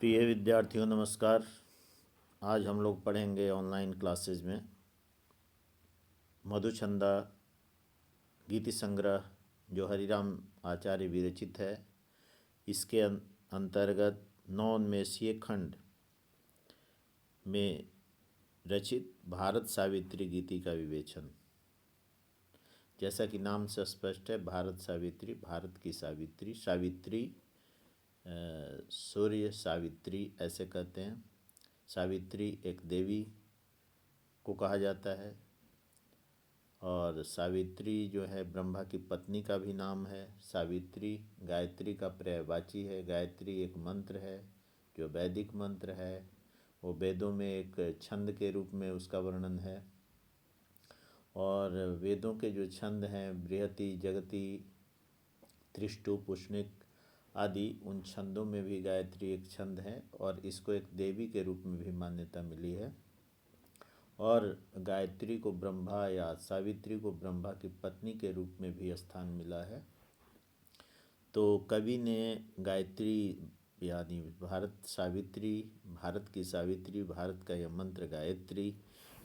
प्रिय विद्यार्थियों नमस्कार। आज हम लोग पढ़ेंगे ऑनलाइन क्लासेज में मधुचंदा गीति संग्रह जो हरिराम आचार्य विरचित है। इसके अंतर्गत नौनमेषीय खंड में रचित भारत सावित्री गीति का विवेचन। जैसा कि नाम से स्पष्ट है, भारत सावित्री, भारत की सावित्री, सावित्री सूर्य सावित्री ऐसे कहते हैं। सावित्री एक देवी को कहा जाता है और सावित्री जो है ब्रह्मा की पत्नी का भी नाम है। सावित्री गायत्री का पर्यायवाची है। गायत्री एक मंत्र है जो वैदिक मंत्र है। वो वेदों में एक छंद के रूप में उसका वर्णन है और वेदों के जो छंद हैं बृहति, जगति, त्रिष्टु, पुष्णिक आदि, उन छंदों में भी गायत्री एक छंद है और इसको एक देवी के रूप में भी मान्यता मिली है। और गायत्री को ब्रह्मा या सावित्री को ब्रह्मा की पत्नी के रूप में भी स्थान मिला है। तो कवि ने गायत्री यानी भारत सावित्री, भारत की सावित्री, भारत का यह मंत्र गायत्री,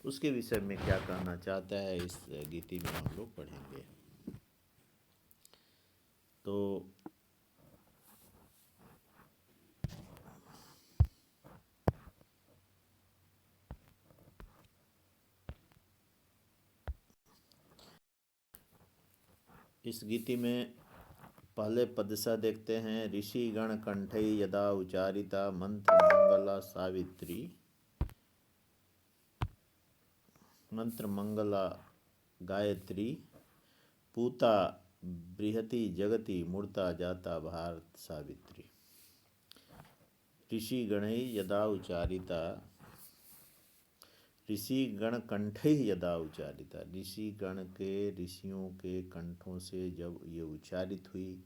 उसके विषय में क्या कहना चाहता है इस गीति में हम लोग पढ़ेंगे। तो इस गीति में पहले पद सा देखते हैं। ऋषि गण कंठै यदा उचारिता मंत्र मंगला सावित्री, मंत्र मंगला गायत्री, पूता बृहति जगति मूर्ता जाता भारत सावित्री। ऋषि गणै यदा उचारिता, ऋषि गण कंठै यदा उचारिता, ऋषि गण के, ऋषियों के कंठों से जब ये उच्चारित हुई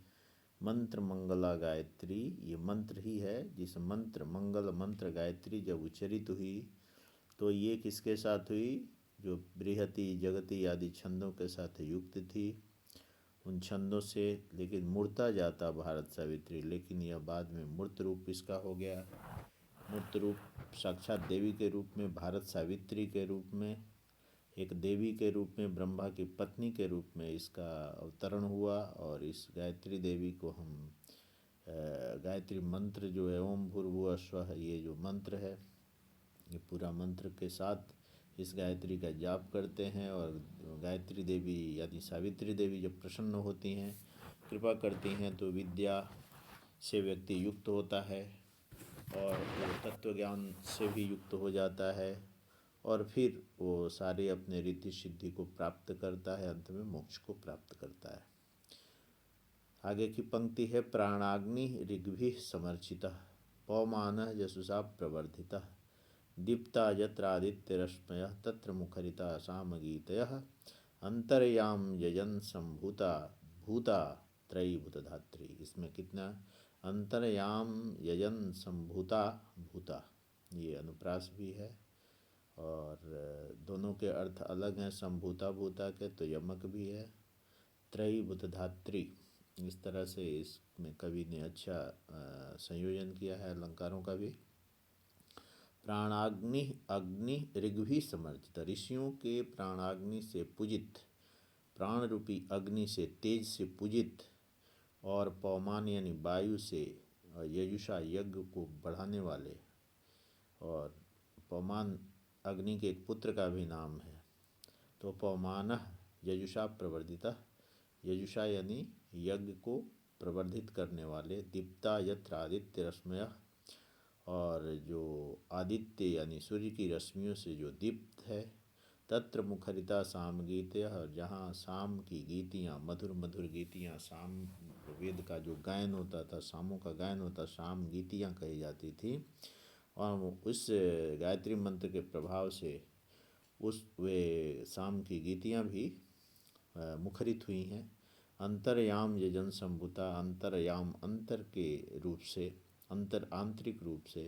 मंत्र मंगला गायत्री, ये मंत्र ही है जिस मंत्र मंगल मंत्र गायत्री जब उच्चरित हुई तो ये किसके साथ हुई? जो बृहति जगति आदि छंदों के साथ युक्त थी, उन छंदों से। लेकिन मूर्ता जाता भारत सावित्री, लेकिन यह बाद में मूर्त रूप इसका हो गया। मूर्त रूप साक्षात देवी के रूप में, भारत सावित्री के रूप में, एक देवी के रूप में, ब्रह्मा की पत्नी के रूप में इसका अवतरण हुआ। और इस गायत्री देवी को हम गायत्री मंत्र जो है ओम भूर्भुवः स्वः, ये जो मंत्र है, ये पूरा मंत्र के साथ इस गायत्री का जाप करते हैं। और गायत्री देवी यानी सावित्री देवी जब प्रसन्न होती हैं, कृपा करती हैं, तो विद्या से व्यक्ति युक्त होता है और वो तत्व ज्ञान से भी युक्त हो जाता है और फिर वो सारे अपने रिद्धि सिद्धि को प्राप्त करता है, अंत में मोक्ष को प्राप्त करता है। आगे की पंक्ति है। प्राणाग्नि ऋग्भिः समर्चितः पवमानः यशसा प्रवर्धितः दीप्ता यत्र आदित्यरश्मयः तत्र मुखरिता सामगीतयः अंतर्याम यजन संभूता भूता त्रयी भूतधात्री। इसमें कितना? अंतर्याम यजन संभूता भूता, ये अनुप्रास भी है और दोनों के अर्थ अलग हैं। संभूता भूता के तो यमक भी है। त्रयी भूतधात्री, इस तरह से इसमें कवि ने अच्छा संयोजन किया है अलंकारों का भी। प्राणाग्नि अग्नि ऋग्भि समर्चित, ऋषियों के प्राणाग्नि से पूजित, प्राण रूपी अग्नि से, तेज से पूजित, और पवमान यानी वायु से, यजुषा यज्ञ को बढ़ाने वाले, और पवमान अग्नि के एक पुत्र का भी नाम है। तो पवमानः यजुषा प्रवर्धितः, यजुषा यानी यज्ञ को प्रवर्धित करने वाले। दीप्ता यत्र आदित्य रश्मयः, और जो आदित्य यानी सूर्य की रश्मियों से जो दीप्त है। तत्र मुखरिता साम गीतयः, और जहाँ शाम की गीतियाँ, मधुर मधुर गीतियाँ, शाम वेद का जो गायन होता था, शामों का गायन होता, शाम गीतियाँ कही जाती थी। और उस गायत्री मंत्र के प्रभाव से उस वे शाम की गीतियाँ भी मुखरित हुई हैं। अंतर्याम यजन संभूता, अंतर्याम अंतर के रूप से, अंतर आंतरिक रूप से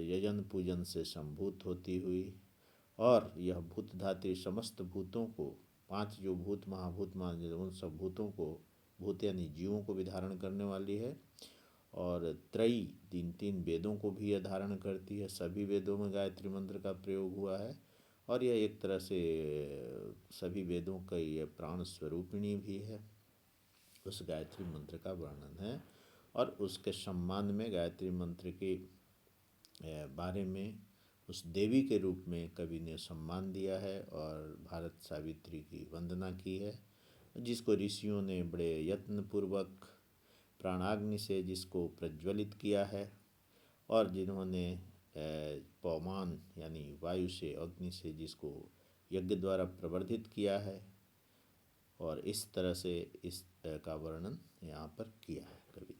यजन पूजन से संभूत होती हुई। और यह भूत धात्री समस्त भूतों को, पांच जो भूत महाभूत माने उन सब भूतों को, भूत यानी जीवों को भी धारण करने वाली है। और त्रयी, तीन तीन वेदों को भी यह धारण करती है। सभी वेदों में गायत्री मंत्र का प्रयोग हुआ है और यह एक तरह से सभी वेदों का यह प्राण स्वरूपिणी भी है। उस गायत्री मंत्र का वर्णन है और उसके सम्मान में गायत्री मंत्र के बारे में उस देवी के रूप में कवि ने सम्मान दिया है और भारत सावित्री की वंदना की है, जिसको ऋषियों ने बड़े यत्नपूर्वक प्राणाग्नि से जिसको प्रज्वलित किया है और जिन्होंने पौमान यानी वायु से, अग्नि से जिसको यज्ञ द्वारा प्रवर्धित किया है। और इस तरह से इस का वर्णन यहाँ पर किया है कवि।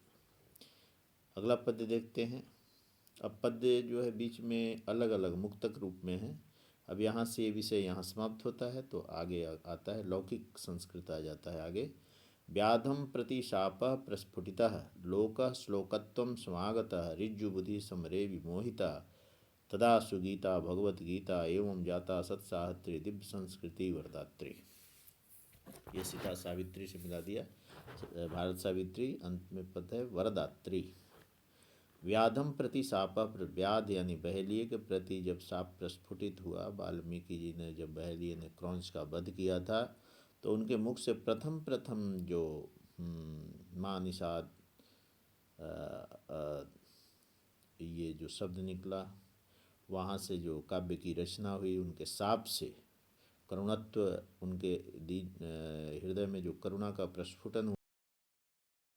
अगला पद्य देखते हैं। अब पद्य जो है बीच में अलग अलग मुक्तक रूप में है। अब यहाँ से ये विषय यहाँ समाप्त होता है तो आगे आता है लौकिक संस्कृत आ जाता है आगे। व्याधम प्रति शापः प्रस्फुटितः लोकः श्लोकत्वं समागतः ऋजुबुधि समरे विमोहिता तदा सुगीता भगवद्गीता एवं जाता सत्साहत्री दिव्य संस्कृति वरदात्री। ये सीता सावित्री से मिला दिया, भारत सावित्री, अंत में पद है वरदात्री। व्याधम प्रति शाप, व्याध यानी बहेलिये के प्रति जब शाप प्रस्फुटित हुआ, वाल्मीकि जी ने जब बहेलिये ने क्रौंच का वध किया था तो उनके मुख से प्रथम प्रथम जो माँ निषाद ये जो शब्द निकला, वहाँ से जो काव्य की रचना हुई, उनके शाप से करुणत्व, उनके हृदय में जो करुणा का प्रस्फुटन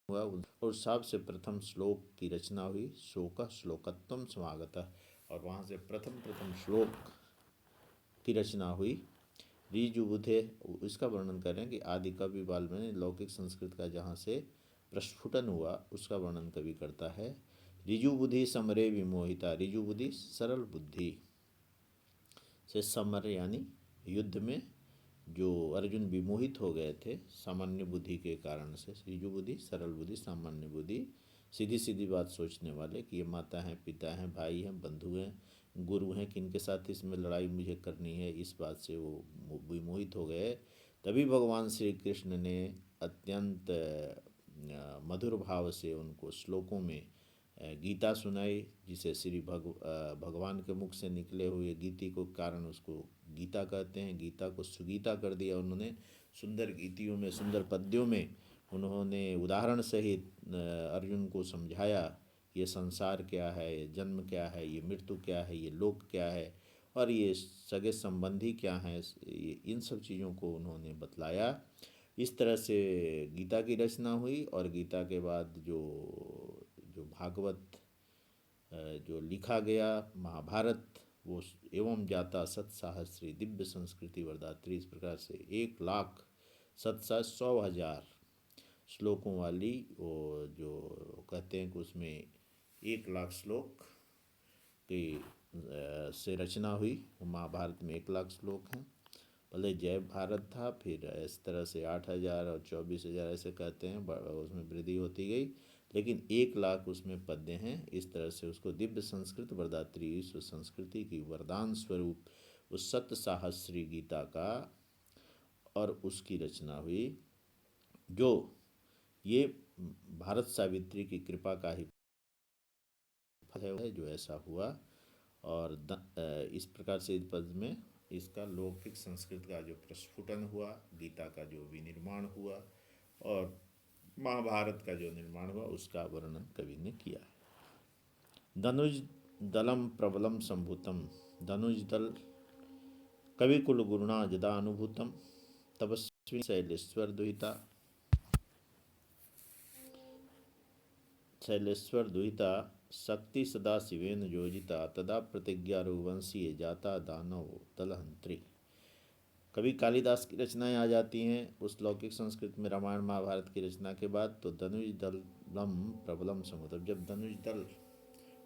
हुआ और शाप से प्रथम श्लोक की रचना हुई। शोक श्लोकत्वम समागतः, और वहाँ से प्रथम श्लोक की रचना हुई। ऋजुबुधे, इसका वर्णन करें कि आदि कवि वाल्मीकि लौकिक संस्कृत का जहाँ से प्रस्फुटन हुआ उसका वर्णन कवि करता है। ऋजुबुधि समरे विमोहिता, ऋजुबुधि सरल बुद्धि से, समर यानी युद्ध में जो अर्जुन विमोहित हो गए थे सामान्य बुद्धि के कारण से। ऋजु बुद्धि, सरल बुद्धि, सामान्य बुद्धि, सीधी सीधी बात सोचने वाले कि ये माता हैं, पिता हैं, भाई हैं, बंधु हैं, गुरु हैं, किनके साथ इसमें लड़ाई मुझे करनी है, इस बात से वो विमोहित हो गए। तभी भगवान श्री कृष्ण ने अत्यंत मधुर भाव से उनको श्लोकों में गीता सुनाई, जिसे श्री भगवान के मुख से निकले हुए गीति को कारण उसको गीता कहते हैं। गीता को सुगीता कर दिया उन्होंने। सुंदर गीतियों में, सुंदर पद्यों में उन्होंने उदाहरण सहित अर्जुन को समझाया, ये संसार क्या है, ये जन्म क्या है, ये मृत्यु क्या है, ये लोक क्या है और ये सगे संबंधी क्या हैं, इन सब चीज़ों को उन्होंने बतलाया। इस तरह से गीता की रचना हुई और गीता के बाद जो भागवत जो लिखा गया, महाभारत, वो एवं जाता सत्साहस्री दिव्य संस्कृति वरदात्री। इस प्रकार से 1,00,000 100,000 श्लोकों वाली वो जो कहते हैं कि उसमें 1,00,000 श्लोक की से रचना हुई। महाभारत में 1,00,000 श्लोक हैं। पहले जय भारत था, फिर इस तरह से 8,000 और 24,000 ऐसे कहते हैं, उसमें वृद्धि होती गई, लेकिन 1,00,000 उसमें पद्य हैं। इस तरह से उसको दिव्य संस्कृत वरदात्री, विश्व संस्कृति की वरदान स्वरूप उस सत्य साहस्री गीता का और उसकी रचना हुई, जो ये भारत सावित्री की कृपा का ही फल है जो ऐसा हुआ। और इस प्रकार से इस पद में इसका लौकिक संस्कृत का जो प्रस्फुटन हुआ, गीता का जो विनिर्माण हुआ और महाभारत का जो निर्माण हुआ, उसका वर्णन कवि ने किया है। धनुज दलम प्रबलम संभूतम, धनुज दल कविकुल गुरुणा यदा अनुभूतम, तपस्वी शैलेश्वर दुहिता, शैलेश्वर दुहिता शक्ति सदा शिवेन योजिता, तदा प्रतिज्ञा रघुवंशीय जाता दानव दलहंत्री। कभी कालिदास की रचनाएं आ जाती हैं उस लौकिक संस्कृत में रामायण महाभारत की रचना के बाद। तो धनुज दलम प्रबलम समुद्र, जब धनुज दल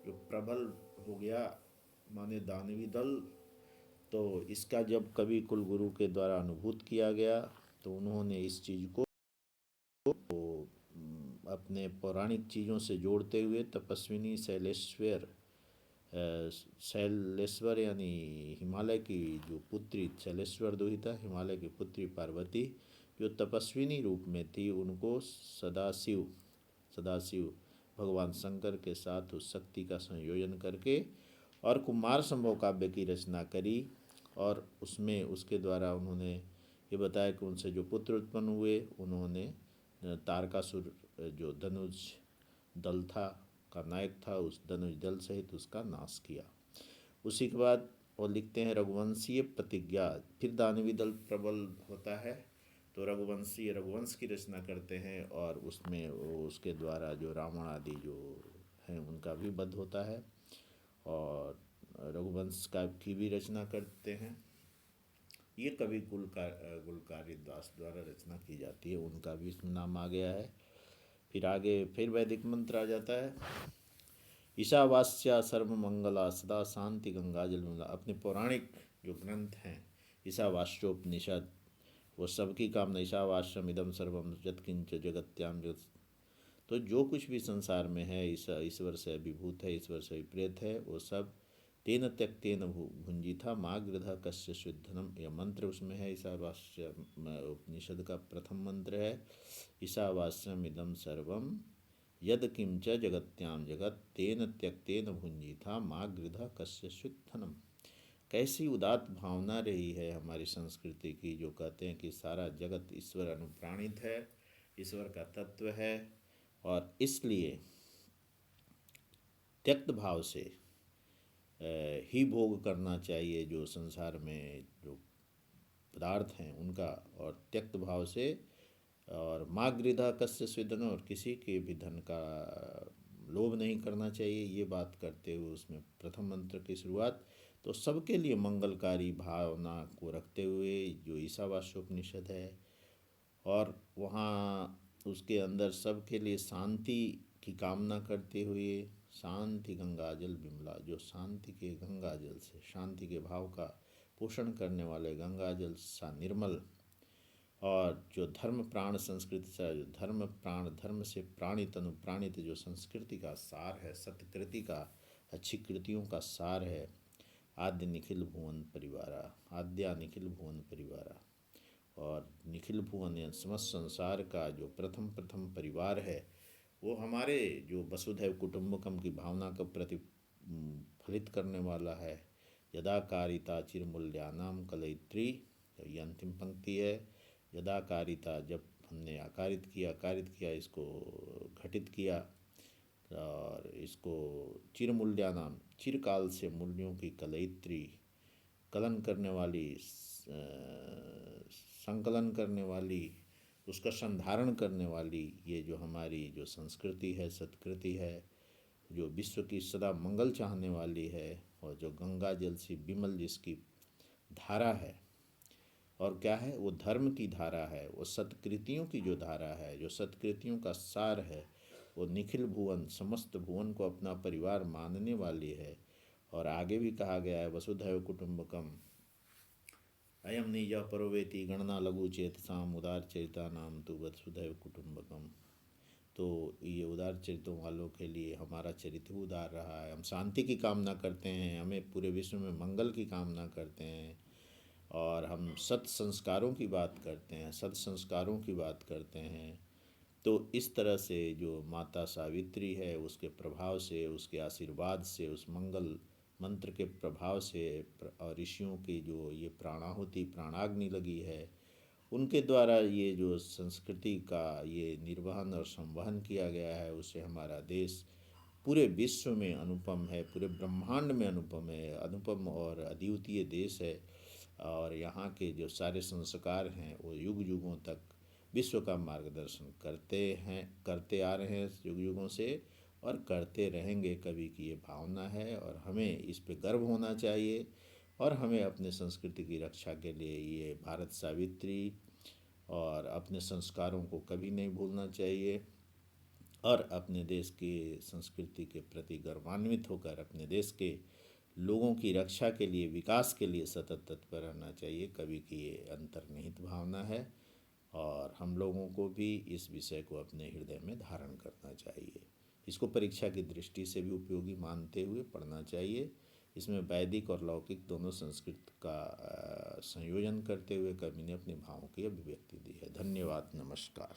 जो प्रबल हो गया माने दानवी दल, तो इसका जब कवि कुलगुरु के द्वारा अनुभूत किया गया तो उन्होंने इस चीज़ को अपने पौराणिक चीज़ों से जोड़ते हुए तपस्विनी शैलेश्वर यानी हिमालय की जो पुत्री, शैलेश्वर दुहिता हिमालय की पुत्री पार्वती जो तपस्विनी रूप में थी, उनको सदाशिव भगवान शंकर के साथ उस शक्ति का संयोजन करके और कुमार संभव काव्य की रचना करी। और उसमें उसके द्वारा उन्होंने ये बताया कि उनसे जो पुत्र उत्पन्न हुए उन्होंने तारकासुर जो धनुष दल था का नायक था, उस धनुष दल सहित उसका नाश किया। उसी के बाद वो लिखते हैं रघुवंशीय प्रतिज्ञा, फिर दानवी दल प्रबल होता है तो रघुवंश की रचना करते हैं और उसमें उसके द्वारा जो रावण आदि जो हैं उनका भी वध होता है और रघुवंश का की भी रचना करते हैं। ये कवि गुलकारी दास द्वारा रचना की जाती है, उनका भी इसमें नाम आ गया है। फिर आगे फिर वैदिक मंत्र आ जाता है। ईशावास्या सर्वमंगला सदा शांति गंगा जल विमला। अपने पौराणिक जो ग्रंथ हैं ईशावास्योपनिषद, वो सबकी कामना ईशावास्यम इदम सर्वम यत्किंच जगत्याम जगत। तो जो कुछ भी संसार में है ईश्वर से विभूत है, ईश्वर से विपरीत है, वो सब तेन त्यक्तेन भुंजिथा माग्रधा कस्य शुद्धनम। यह मंत्र उसमें है। ईशावास्य उपनिषद का प्रथम मंत्र है, ईशावास्यम इदम सर्वम यद किंच जगत्याम जगत तेन त्यक्तेन भुंजिथा माग्रधा कस्य शुद्धनम। कैसी उदात्त भावना रही है हमारी संस्कृति की, जो कहते हैं कि सारा जगत ईश्वर अनुप्राणित है, ईश्वर का तत्व है और इसलिए त्यक्त भाव से ही भोग करना चाहिए जो संसार में जो पदार्थ हैं उनका, और त्यक्त भाव से और माग्रधा कस्य स्विधन, और किसी के भी धन का लोभ नहीं करना चाहिए। ये बात करते हुए उसमें प्रथम मंत्र की शुरुआत तो सबके लिए मंगलकारी भावना को रखते हुए जो ईशावास्योपनिषद है, और वहाँ उसके अंदर सबके लिए शांति की कामना करते हुए शांति गंगा जल विमला, जो शांति के गंगा जल से शांति के भाव का पोषण करने वाले गंगा जल सा निर्मल, और जो धर्म प्राण संस्कृति से जो धर्म प्राण धर्म से प्राणित अनुप्राणित जो संस्कृति का सार है, सत्कृति का अच्छी कृतियों का सार है। आद्य निखिल भुवन परिवारा, आद्या निखिल भुवन परिवारा, और निखिल भुवन या समस्त संसार का जो प्रथम परिवार है वो हमारे जो वसुधैव कुटुंबकम की भावना का प्रतिफलित करने वाला है। यदाकारिता चिरमूल्यानाम कलयित्री, ये अंतिम पंक्ति है। यदाकारिता, जब हमने आकारित किया इसको घटित किया, और इसको चिरमूल्यानाम, चिरकाल से मूल्यों की कलयित्री, कलन करने वाली, संकलन करने वाली, उसका संधारण करने वाली, ये जो हमारी जो संस्कृति है, सत्कृति है, जो विश्व की सदा मंगल चाहने वाली है, और जो गंगा जल सी विमल जिसकी धारा है, और क्या है वो धर्म की धारा है, वो सत्कृतियों की जो धारा है, जो सत्कृतियों का सार है, वो निखिल भुवन समस्त भुवन को अपना परिवार मानने वाली है। और आगे भी कहा गया है वसुधैव कुटुंबकम अयम निज परोवेति गणना लघु चेतसाम उदार चरिता नाम तो वसुधैव कुटुंबकम। तो ये उदार चरित्रों वालों के लिए हमारा चरित्र उदार रहा है। हम शांति की कामना करते हैं, हमें पूरे विश्व में मंगल की कामना करते हैं, और हम सत संस्कारों की बात करते हैं, सत संस्कारों की बात करते हैं। तो इस तरह से जो माता सावित्री है उसके प्रभाव से, उसके आशीर्वाद से, उस मंगल मंत्र के प्रभाव से, और ऋषियों की जो ये प्राणाहुति प्राणाग्नि लगी है, उनके द्वारा ये जो संस्कृति का ये निर्वहन और संवहन किया गया है, उससे हमारा देश पूरे विश्व में अनुपम है, पूरे ब्रह्मांड में अनुपम है, अनुपम और अद्वितीय देश है। और यहाँ के जो सारे संस्कार हैं वो युग युगों तक विश्व का मार्गदर्शन करते आ रहे हैं युग युगों से, और करते रहेंगे। कवि की ये भावना है और हमें इस पे गर्व होना चाहिए, और हमें अपने संस्कृति की रक्षा के लिए ये भारत सावित्री और अपने संस्कारों को कभी नहीं भूलना चाहिए, और अपने देश की संस्कृति के प्रति गर्वान्वित होकर अपने देश के लोगों की रक्षा के लिए, विकास के लिए सतत तत्पर रहना चाहिए। कवि की ये अंतर्निहित भावना है, और हम लोगों को भी इस विषय को अपने हृदय में धारण करना चाहिए। इसको परीक्षा की दृष्टि से भी उपयोगी मानते हुए पढ़ना चाहिए। इसमें वैदिक और लौकिक दोनों संस्कृत का संयोजन करते हुए कवि ने अपने भावों की अभिव्यक्ति दी है। धन्यवाद, नमस्कार।